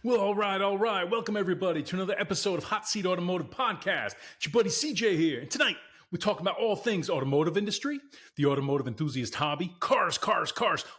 Well, all right. Welcome, everybody, to another episode of Hot Seat Automotive Podcast. It's your buddy CJ here. And tonight, we're talking about all things automotive industry, the automotive enthusiast hobby, cars,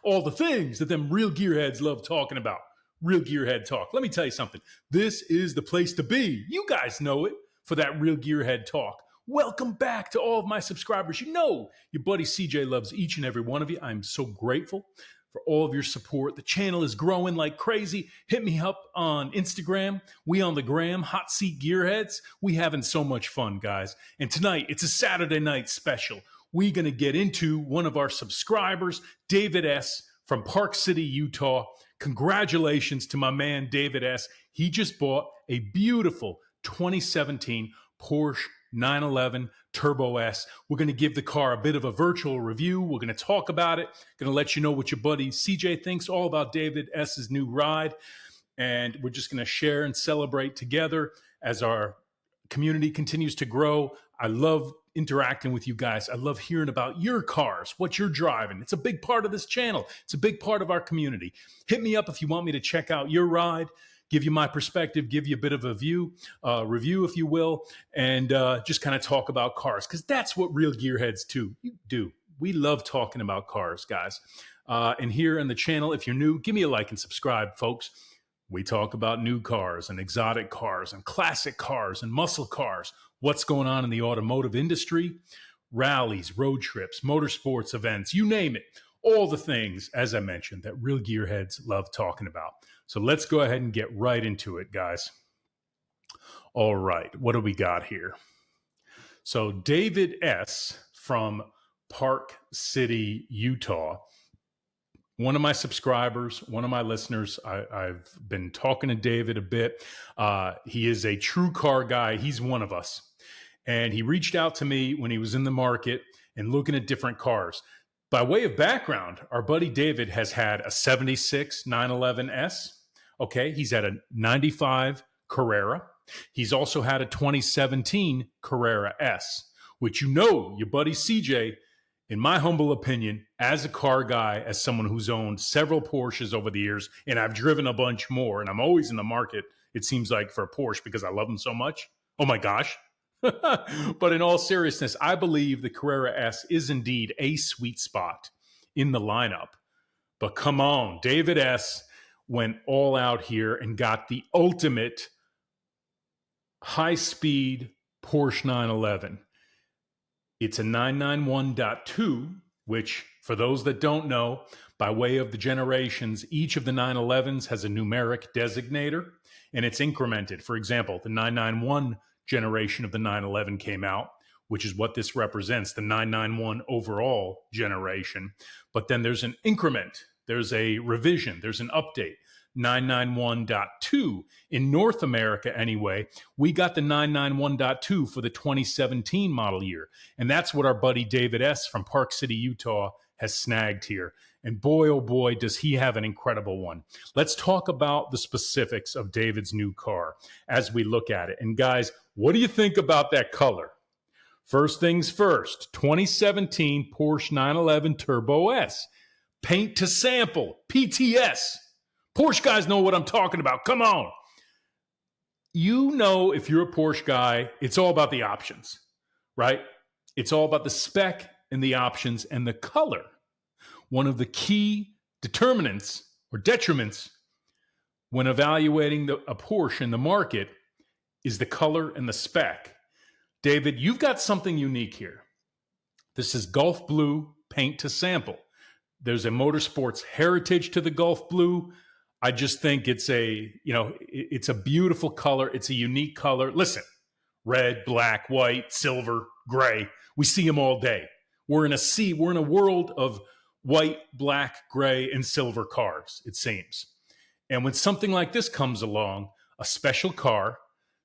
all the things that them real gearheads love talking about. Real gearhead talk. Let me tell you something. This is the place to be. You guys know it for that real gearhead talk. Welcome back to all of my subscribers. You know your buddy CJ loves each and every one of you. I'm so grateful for all of your support. The channel is growing like crazy. Hit me up on Instagram. We on the gram, Hot Seat Gearheads. We having so much fun, guys. And tonight, it's a Saturday night special. We're going to get into one of our subscribers, David S. from Park City, Utah. Congratulations to my man, David S. He just bought a beautiful 2017 Porsche 911 Turbo S. We're going to give the car a bit of a virtual review. We're going to talk about it. Going to let you know what your buddy CJ thinks all about David S's new ride. And we're just going to share and celebrate together as our community continues to grow. I love interacting with you guys. I love hearing about your cars, what you're driving. It's a big part of this channel. It's a big part of our community. Hit me up if you want me to check out your ride, give you my perspective, give you a bit of a review, if you will, and just kind of talk about cars, because that's what real gearheads do. We love talking about cars, guys. And here on the channel, if you're new, give me a like and subscribe, folks. We talk about new cars and exotic cars and classic cars and muscle cars, what's going on in the automotive industry, rallies, road trips, motorsports events, you name it. All the things, as I mentioned, that real gearheads love talking about. So let's go ahead and get right into it, guys. All right, what do we got here? So David S. from Park City, Utah, one of my subscribers, one of my listeners. I've been talking to David a bit. He is a true car guy. He's one of us. And he reached out to me when he was in the market and looking at different cars. By way of background, our buddy David has had a 76 911S. Okay, he's had a 95 Carrera. He's also had a 2017 Carrera S, which your buddy CJ, in my humble opinion, as a car guy, as someone who's owned several Porsches over the years, and I've driven a bunch more, and I'm always in the market, it seems like, for a Porsche because I love them so much. Oh my gosh. But in all seriousness, I believe the Carrera S is indeed a sweet spot in the lineup. But come on, David S. went all out here and got the ultimate high-speed Porsche 911. It's a 991.2, which, for those that don't know, by way of the generations, each of the 911s has a numeric designator, and it's incremented. For example, the 991 generation of the 911 came out, which is what this represents, the 991 overall generation. But then there's an increment, there's a revision, there's an update. 991.2 in North America anyway. We got the 991.2 for the 2017 model year. And that's what our buddy David S. from Park City, Utah has snagged here. And boy, oh boy, does he have an incredible one. Let's talk about the specifics of David's new car as we look at it. And guys, what do you think about that color? First things first, 2017 Porsche 911 Turbo S. Paint to sample, PTS. Porsche guys know what I'm talking about. Come on. You know, if you're a Porsche guy, it's all about the options, right? It's all about the spec and the options and the color. One of the key determinants or detriments when evaluating a Porsche in the market is the color and the spec. David, you've got something unique here. This is Gulf Blue paint to sample. There's a motorsports heritage to the Gulf Blue. I just think it's a beautiful color. It's a unique color. Listen, red, black, white, silver, gray. We see them all day. We're in a world of white, black, gray, and silver cars, it seems. And when something like this comes along, a special car,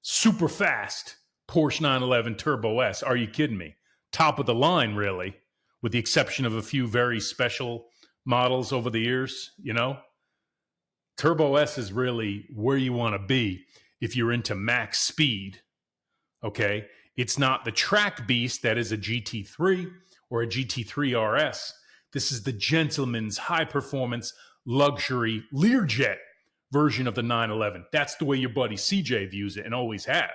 super fast Porsche 911 Turbo S, are you kidding me? Top of the line, really, with the exception of a few very special models over the years, Turbo S is really where you want to be if you're into max speed, okay? It's not the track beast that is a GT3 or a GT3 RS. This is the gentleman's high-performance luxury Learjet version of the 911. That's the way your buddy CJ views it and always have.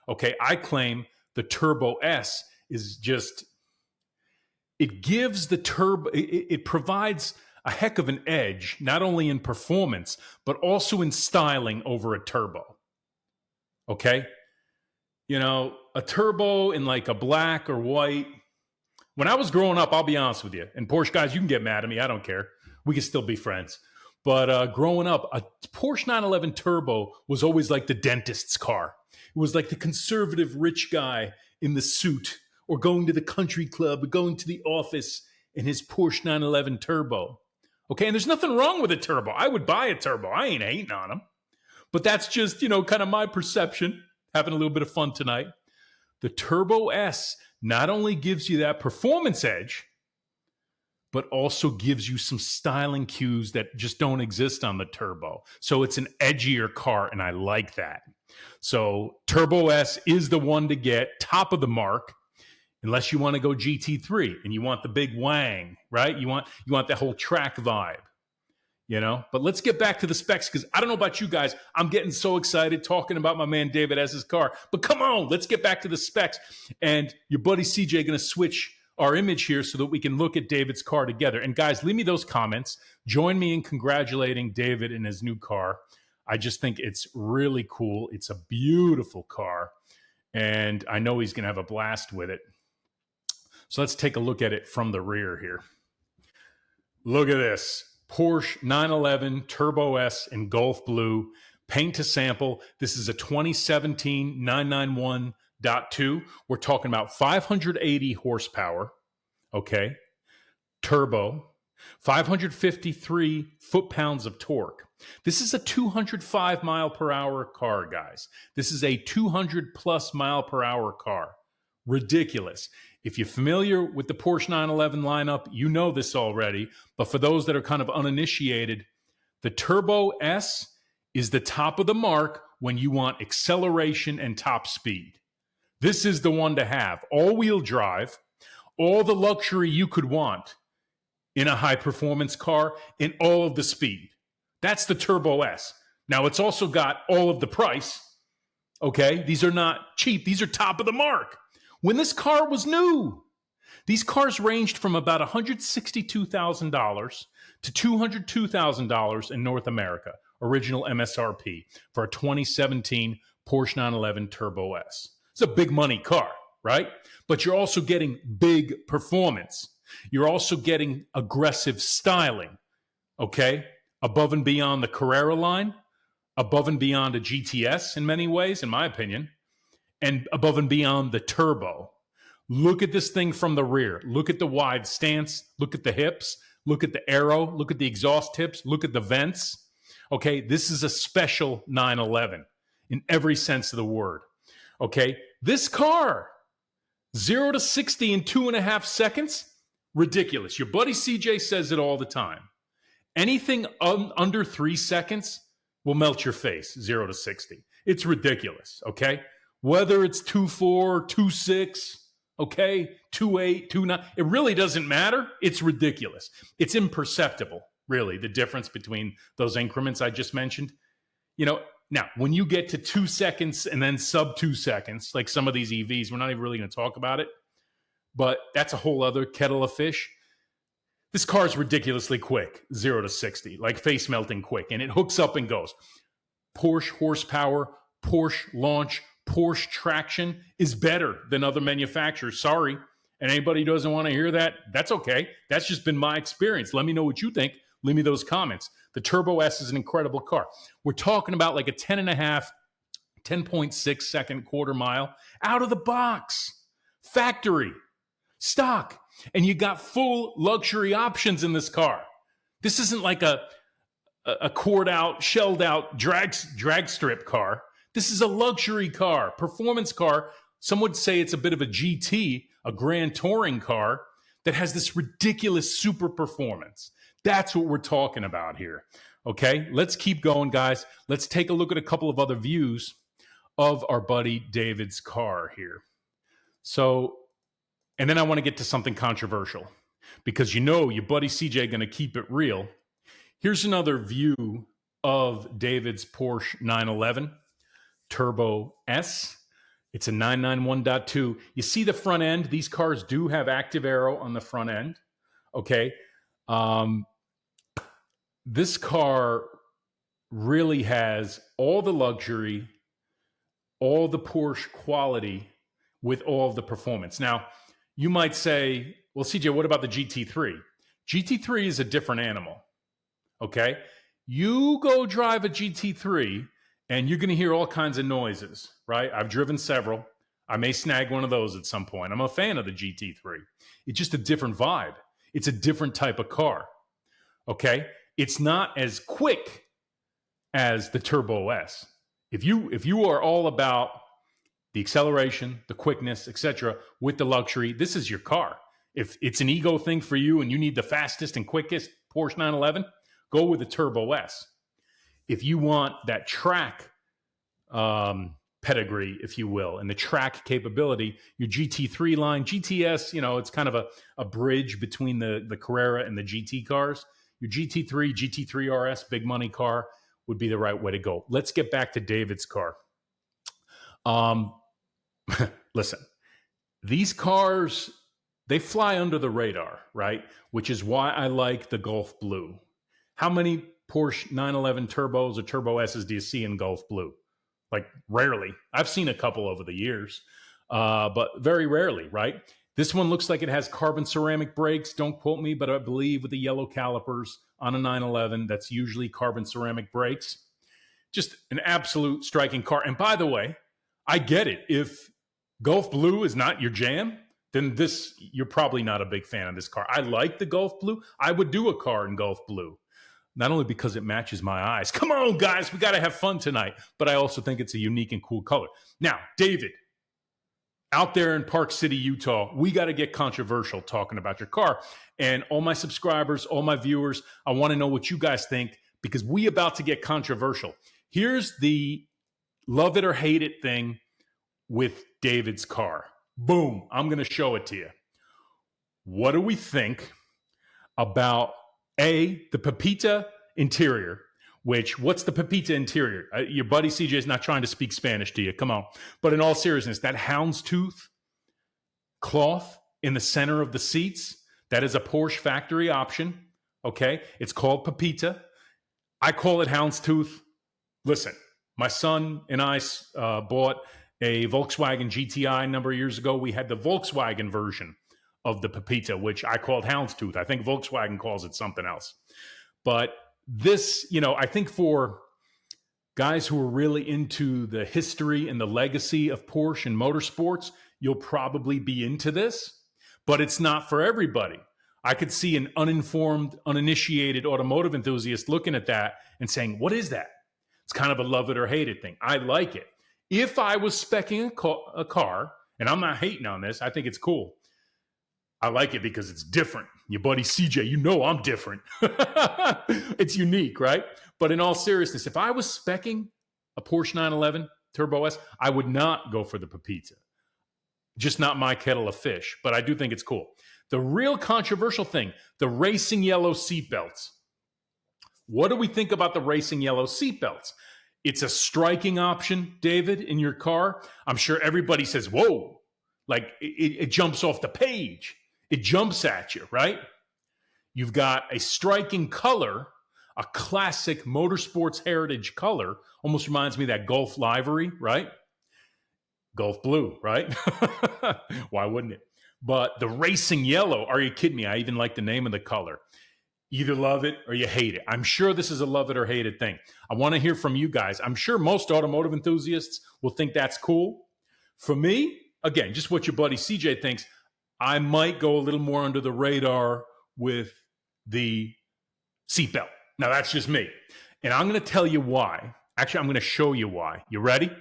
Okay, I claim the Turbo S is just, it gives the turbo, it provides a heck of an edge, not only in performance, but also in styling over a turbo. Okay? You know, a turbo in like a black or white. When I was growing up, I'll be honest with you, and Porsche guys, you can get mad at me. I don't care. We can still be friends. But growing up, a Porsche 911 Turbo was always like the dentist's car. It was like the conservative rich guy in the suit, or going to the country club, or going to the office in his Porsche 911 Turbo. Okay, and there's nothing wrong with a turbo. I would buy a turbo. I ain't hating on them. But that's just, kind of my perception, having a little bit of fun tonight. The Turbo S not only gives you that performance edge, but also gives you some styling cues that just don't exist on the Turbo. So it's an edgier car, and I like that. So Turbo S is the one to get, top of the mark, unless you want to go GT3 and you want the big wang, right? You want the whole track vibe, But let's get back to the specs, because I don't know about you guys. I'm getting so excited talking about my man David S's car. But come on, let's get back to the specs. And your buddy CJ going to switch our image here so that we can look at David's car together. And guys, leave me those comments. Join me in congratulating David in his new car. I just think it's really cool. It's a beautiful car, and I know he's going to have a blast with it. So let's take a look at it from the rear here. Look at this. Porsche 911 Turbo S in Gulf Blue, paint to sample. This is a 2017 991.2. We're talking about 580 horsepower, okay, turbo, 553 foot-pounds of torque. This is a 205 mile per hour car, guys. This is a 200 plus mile per hour car. Ridiculous. If you're familiar with the Porsche 911 lineup, you know this already. But for those that are kind of uninitiated, the Turbo S is the top of the mark when you want acceleration and top speed. This is the one to have. All-wheel drive, all the luxury you could want in a high-performance car, and all of the speed. That's the Turbo S. Now, it's also got all of the price. Okay? These are not cheap. These are top of the mark. When this car was new, these cars ranged from about $162,000 to $202,000 in North America, original MSRP, for a 2017 Porsche 911 Turbo S. It's a big money car, right? But you're also getting big performance. You're also getting aggressive styling, okay? Above and beyond the Carrera line, above and beyond a GTS in many ways, in my opinion, and above and beyond the Turbo. Look at this thing from the rear. Look at the wide stance. Look at the hips. Look at the aero. Look at the exhaust tips. Look at the vents. Okay, this is a special 911 in every sense of the word. Okay, this car, 0 to 60 in 2.5 seconds, ridiculous. Your buddy CJ says it all the time. Anything under 3 seconds will melt your face, 0 to 60. It's ridiculous, okay? Whether it's 2.4, 2.6, okay, 2.8, 2.9, it really doesn't matter. It's ridiculous. It's imperceptible, really, the difference between those increments I just mentioned. Now, when you get to 2 seconds and then sub 2 seconds, like some of these EVs, we're not even really going to talk about it, but that's a whole other kettle of fish. This car is ridiculously quick, 0 to 60, like face melting quick, and it hooks up and goes. Porsche horsepower, Porsche launch, Porsche traction is better than other manufacturers. Sorry. And anybody who doesn't want to hear that, that's okay. That's just been my experience. Let me know what you think. Leave me those comments. The Turbo S is an incredible car. We're talking about like a 10.6 second quarter mile out of the box. Factory. Stock. And you got full luxury options in this car. This isn't like a cored out, shelled out drag strip car. This is a luxury car, performance car. Some would say it's a bit of a GT, a grand touring car that has this ridiculous super performance. That's what we're talking about here. Okay, let's keep going, guys. Let's take a look at a couple of other views of our buddy David's car here. So, and then I want to get to something controversial, because your buddy CJ going to keep it real. Here's another view of David's Porsche 911 Turbo S. It's a 991.2. You see the front end? These cars do have active aero on the front end. Okay. This car really has all the luxury, all the Porsche quality with all of the performance. Now, you might say, well, CJ, what about the GT3? GT3 is a different animal. Okay. You go drive a GT3 and you're going to hear all kinds of noises, right? I've driven several. I may snag one of those at some point. I'm a fan of the GT3. It's just a different vibe. It's a different type of car. Okay. It's not as quick as the Turbo S. If you are all about the acceleration, the quickness, etc., with the luxury, this is your car. If it's an ego thing for you and you need the fastest and quickest Porsche 911, go with the Turbo S. If you want that track pedigree, if you will, and the track capability, your GT3 line, GTS, it's kind of a bridge between the Carrera and the GT cars. Your GT3 RS, big money car, would be the right way to go. Let's get back to David's car. Listen, these cars, they fly under the radar, right? Which is why I like the Gulf Blue. How many Porsche 911 turbos or Turbo S's do you see in Gulf Blue? Like rarely. I've seen a couple over the years, but very rarely, right? This one looks like it has carbon ceramic brakes. Don't quote me, but I believe with the yellow calipers on a 911, that's usually carbon ceramic brakes. Just an absolute striking car. And by the way, I get it. If Gulf Blue is not your jam, then you're probably not a big fan of this car. I like the Gulf Blue. I would do a car in Gulf Blue, not only because it matches my eyes. Come on, guys, we got to have fun tonight. But I also think it's a unique and cool color. Now, David, out there in Park City, Utah, we got to get controversial talking about your car. And all my subscribers, all my viewers, I want to know what you guys think because we about to get controversial. Here's the love it or hate it thing with David's car. Boom, I'm going to show it to you. What do we think about the Pepita interior? What's the Pepita interior? Your buddy CJ is not trying to speak Spanish to you. Come on. But in all seriousness, that houndstooth cloth in the center of the seats, that is a Porsche factory option. Okay. It's called Pepita. I call it houndstooth. Listen, my son and I bought a Volkswagen GTI a number of years ago. We had the Volkswagen version of the Pepita, which I called houndstooth. I think Volkswagen calls it something else. But this, I think for guys who are really into the history and the legacy of Porsche and motorsports, you'll probably be into this, but it's not for everybody. I could see an uninformed, uninitiated automotive enthusiast looking at that and saying, what is that? It's kind of a love it or hate it thing. I like it. If I was speccing a car, and I'm not hating on this, I think it's cool. I like it because it's different. Your buddy CJ, I'm different. It's unique, right? But in all seriousness, if I was speccing a Porsche 911 Turbo S, I would not go for the Pepita. Just not my kettle of fish, but I do think it's cool. The real controversial thing, the racing yellow seatbelts. What do we think about the racing yellow seatbelts? It's a striking option, David, in your car. I'm sure everybody says, whoa, like it jumps off the page. It jumps at you, right? You've got a striking color, a classic motorsports heritage color. Almost reminds me of that Gulf livery, right? Gulf Blue, right? Why wouldn't it? But the racing yellow, are you kidding me? I even like the name of the color. Either love it or you hate it. I'm sure this is a love it or hate it thing. I want to hear from you guys. I'm sure most automotive enthusiasts will think that's cool. For me, again, just what your buddy CJ thinks, I might go a little more under the radar with the seatbelt. Now, that's just me. And I'm going to tell you why. Actually, I'm going to show you why. You ready?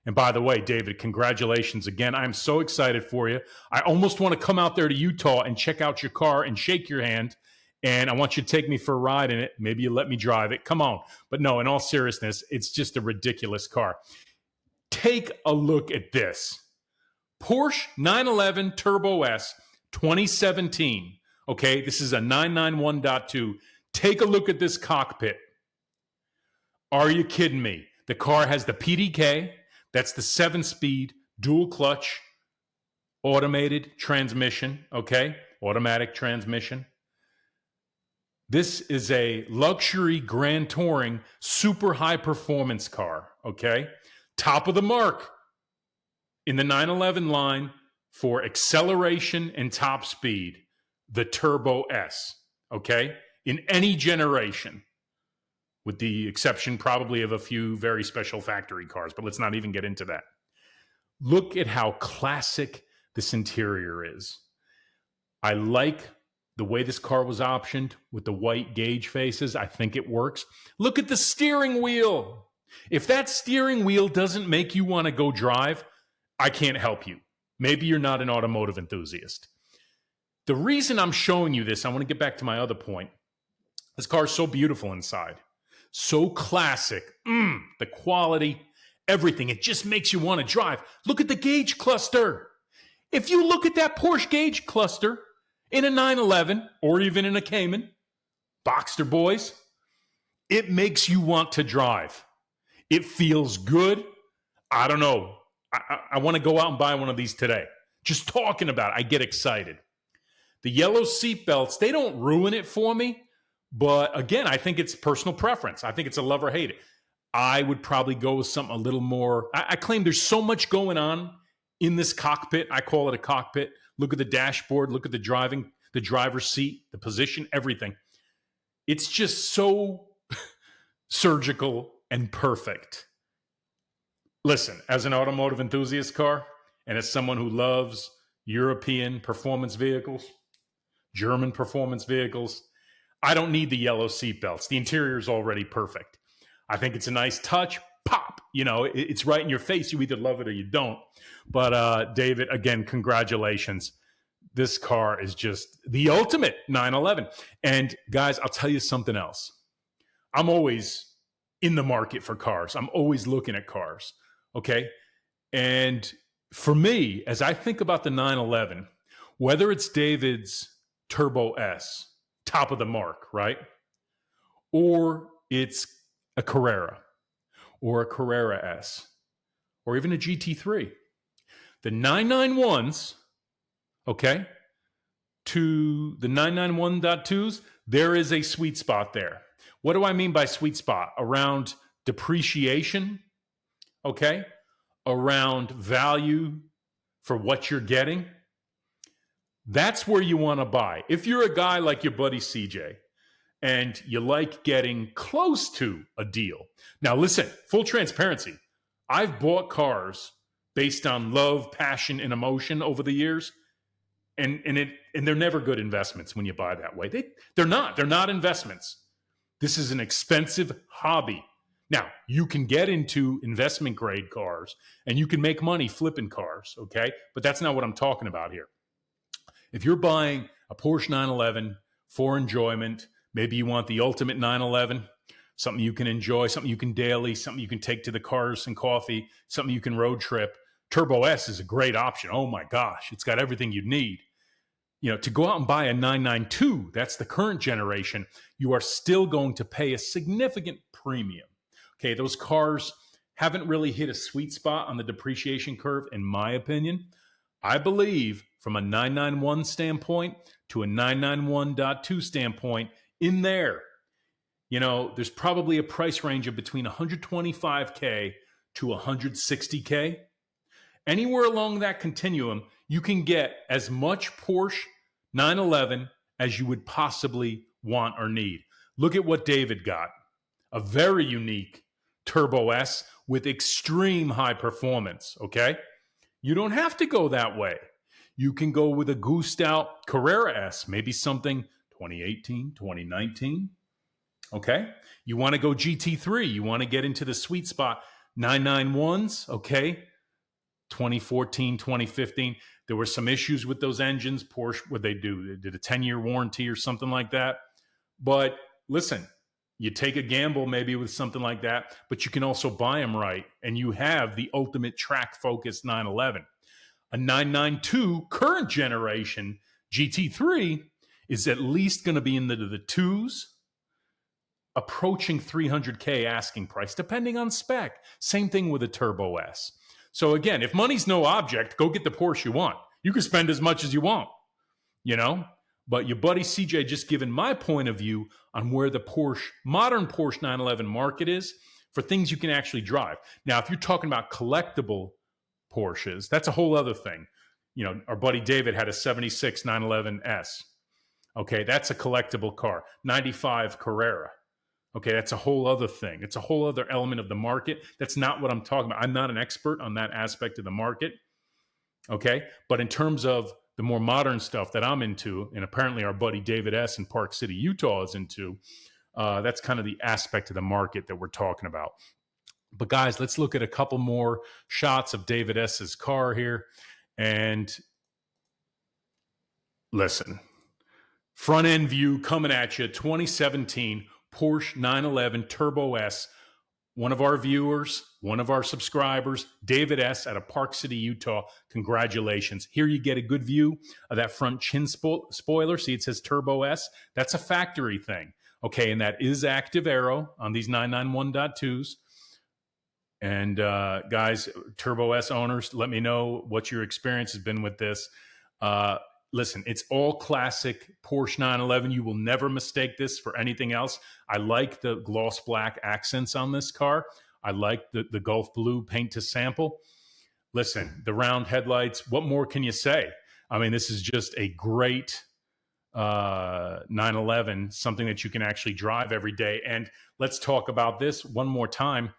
And by the way, David, congratulations again. I'm so excited for you. I almost want to come out there to Utah and check out your car and shake your hand. And I want you to take me for a ride in it. Maybe you let me drive it. Come on. But no, in all seriousness, it's just a ridiculous car. Take a look at this. Porsche 911 Turbo S 2017. Okay, this is a 991.2. Take a look at this cockpit. Are you kidding me? The car has the PDK. That's the 7-speed dual clutch automated transmission, okay? Automatic transmission. This is a luxury grand touring super high performance car, okay? Top of the mark in the 911 line for acceleration and top speed, the Turbo S, okay? In any generation, with the exception probably of a few very special factory cars, but let's not even get into that. Look at how classic this interior is. I like the way this car was optioned with the white gauge faces. I think it works. Look at the steering wheel. If that steering wheel doesn't make you want to go drive, I can't help you. Maybe you're not an automotive enthusiast. The reason I'm showing you this, I want to get back to my other point. This car is so beautiful inside. So classic. The quality, everything. It just makes you want to drive. Look at the gauge cluster. If you look at that Porsche gauge cluster in a 911 or even in a Cayman, Boxster boys, it makes you want to drive. It feels good. I don't know. I want to go out and buy one of these today. Just talking about it, I get excited. The yellow seat belts, they don't ruin it for me. But again, I think it's personal preference. I think it's a love or hate it. I would probably go with something a little more. I claim there's so much going on in this cockpit. I call it a cockpit. Look at the dashboard. Look at the driver's seat, the position, everything. It's just so surgical and perfect. Listen, as an automotive enthusiast car, and as someone who loves European performance vehicles, German performance vehicles, I don't need the yellow seatbelts. The interior is already perfect. I think it's a nice touch. Pop, it's right in your face. You either love it or you don't. But David, again, congratulations. This car is just the ultimate 911. And guys, I'll tell you something else. I'm always in the market for cars. I'm always looking at cars. Okay. And for me, as I think about the 911, whether it's David's Turbo S, top of the mark, right? Or it's a Carrera or a Carrera S or even a GT3. The 991s, okay, to the 991.2s, there is a sweet spot there. What do I mean by sweet spot? Around depreciation, okay? Around value for what you're getting. That's where you want to buy. If you're a guy like your buddy CJ and you like getting close to a deal. Now listen, full transparency. I've bought cars based on love, passion, and emotion over the years. And they're never good investments when you buy that way. They're not investments. This is an expensive hobby. Now, you can get into investment grade cars and you can make money flipping cars, okay? But that's not what I'm talking about here. If you're buying a Porsche 911 for enjoyment, maybe you want the ultimate 911, something you can enjoy, something you can daily, something you can take to the cars and coffee, something you can road trip. Turbo S is a great option. Oh my gosh, it's got everything you need. To go out and buy a 992, that's the current generation, you are still going to pay a significant premium. Okay, those cars haven't really hit a sweet spot on the depreciation curve, in my opinion. I believe from a 991 standpoint to a 991.2 standpoint, in there, there's probably a price range of between $125K to $160K. Anywhere along that continuum, you can get as much Porsche 911 as you would possibly want or need. Look at what David got. A very unique Turbo S with extreme high performance, okay? You don't have to go that way. You can go with a goosed out Carrera S, maybe something 2018, 2019, okay? You want to go GT3. You want to get into the sweet spot 991s, okay? 2014, 2015. There were some issues with those engines. Porsche, what they do? They did a 10-year warranty or something like that. But listen, you take a gamble maybe with something like that, but you can also buy them right, and you have the ultimate track-focused 911. A 992 current generation GT3 is at least going to be in the twos, approaching 300K asking price, depending on spec. Same thing with a Turbo S. So again, if money's no object, go get the Porsche you want. You can spend as much as you want, you know? But your buddy CJ just given my point of view on where the modern Porsche 911 market is for things you can actually drive. Now, if you're talking about collectible Porsches, that's a whole other thing. You know, our buddy David had a 76 911S. Okay, that's a collectible car. 95 Carrera. Okay, that's a whole other thing. It's a whole other element of the market. That's not what I'm talking about. I'm not an expert on that aspect of the market. Okay, but in terms of the more modern stuff that I'm into, and apparently our buddy David S. in Park City, Utah is into, that's kind of the aspect of the market that we're talking about. But guys, let's look at a couple more shots of David S.'s car here. And listen, front end view coming at you, 2017 Porsche 911 Turbo S. One of our viewers, one of our subscribers, David S. out of Park City, Utah. Congratulations. Here you get a good view of that front chin spoiler. See, it says Turbo S. That's a factory thing. Okay, and that is active aero on these 991.2s. And guys, Turbo S owners, let me know what your experience has been with this. Listen, it's all classic Porsche 911. You will never mistake this for anything else. I like the gloss black accents on this car. I like the Gulf blue paint to sample. Listen, the round headlights, what more can you say? I mean, this is just a great 911, something that you can actually drive every day. And let's talk about this one more time.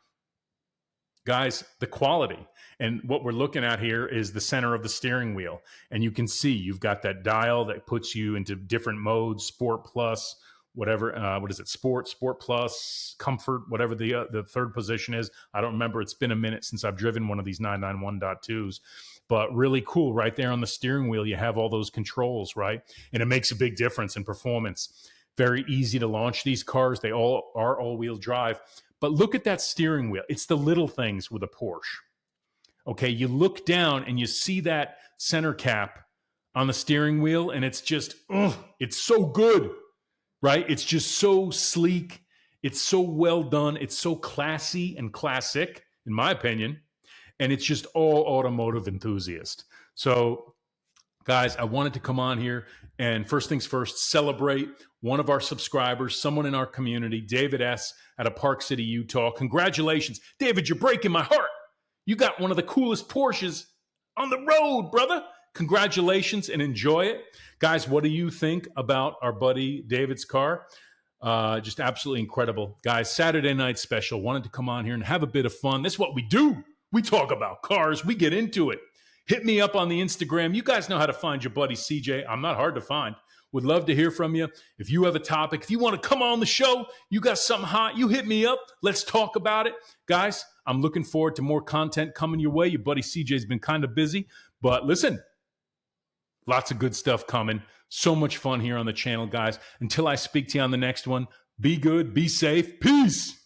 Guys, the quality. And what we're looking at here is the center of the steering wheel. And you can see you've got that dial that puts you into different modes, Sport Plus, whatever, what is it, Sport Plus, Comfort, whatever the third position is. I don't remember. It's been a minute since I've driven one of these 991.2s. But really cool. Right there on the steering wheel, you have all those controls, right? And it makes a big difference in performance. Very easy to launch these cars. They all are all-wheel drive. But look at that steering wheel. It's the little things with a Porsche. Okay, you look down and you see that center cap on the steering wheel, and it's just, it's so good, right? It's just so sleek. It's so well done. It's so classy and classic, in my opinion. And it's just all automotive enthusiast. So, guys, I wanted to come on here and first things first, celebrate one of our subscribers, someone in our community, David S. out of Park City, Utah. Congratulations. David, you're breaking my heart. You got one of the coolest Porsches on the road, brother. Congratulations and enjoy it. Guys, what do you think about our buddy David's car? Just absolutely incredible. Guys, Saturday night special. Wanted to come on here and have a bit of fun. That's what we do. We talk about cars. We get into it. Hit me up on the Instagram. You guys know how to find your buddy CJ. I'm not hard to find. Would love to hear from you. If you have a topic, if you want to come on the show, you got something hot, you hit me up. Let's talk about it. Guys, I'm looking forward to more content coming your way. Your buddy CJ's been kind of busy, but listen, lots of good stuff coming. So much fun here on the channel, guys. Until I speak to you on the next one, be good, be safe. Peace.